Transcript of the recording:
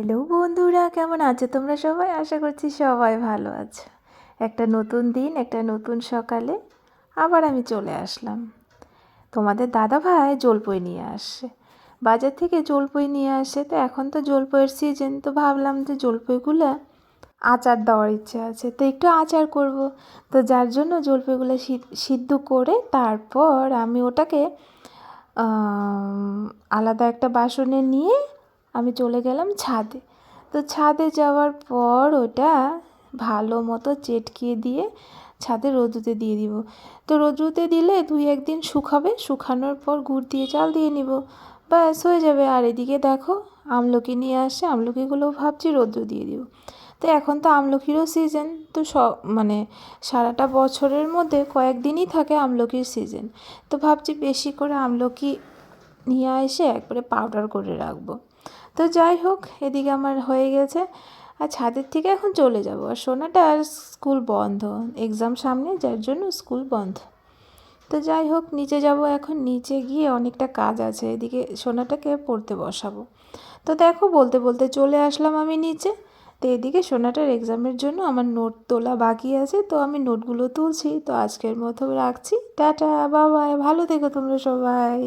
Hello বন্ধুরা, কেমন আছো তোমরা সবাই? আশা করছি সবাই ভালো আছো। একটা নতুন দিন, একটা নতুন সকালে আবার আমি চলে আসলাম। তোমাদের দাদা ভাই জলপই নিয়ে আসে, বাজার থেকে জলপই নিয়ে আসে। তো এখন তো জলপইয়ের সিজন, তো ভাবলাম যে জলপইগুলো আচার দেওয়ার ইচ্ছে আছে, তো একটু আচার করব। তো যার জন্য জলপইগুলো সিদ্ধ করে তারপর আমি ওটাকে আলাদা একটা বাসনে নিয়ে আমি চলে গেলাম ছাদে। তো ছাদে যাওয়ার পর ওটা ভালো মতো চেটকিয়ে দিয়ে ছাদে রোদ্রুতে দিয়ে দিব। তো রোদ্রুতে দিলে 2-1 দিন শুকাবে, শুকানোর পর গুড় দিয়ে চাল দিয়ে নিব, ব্যাস হয়ে যাবে। আর এদিকে দেখো আমলকি নিয়ে আসে, আমলকিগুলোও ভাবছি রোদ্র দিয়ে দিব। তো এখন তো আমলকিরও সিজন, তো মানে সারাটা বছরের মধ্যে কয়েকদিনই থাকে আমলকির সিজন। তো ভাবছি বেশি করে আমলকি নিয়ে এসে একবারে পাউডার করে রাখবো। তো যাই হোক, এদিকে আমার হয়ে গেছে। আর ছাদের থেকে এখন চলে যাব। আর সোনাটা আর স্কুল বন্ধ, এক্সাম সামনে, যার জন্য স্কুল বন্ধ। তো যাই হোক, নিচে যাব এখন। নিচে গিয়ে অনেকটা কাজ আছে, এদিকে সোনাটাকে পড়তে বসাবো। তো দেখো বলতে বলতে চলে আসলাম আমি নিচে। তো এদিকে সোনাটার এক্সামের জন্য আমার নোট তোলা বাকি আছে, তো আমি নোটগুলো তুলছি। তো আজকের মতো রাখছি, টাটা, বাবাই, ভালো থেকো তোমরা সবাই।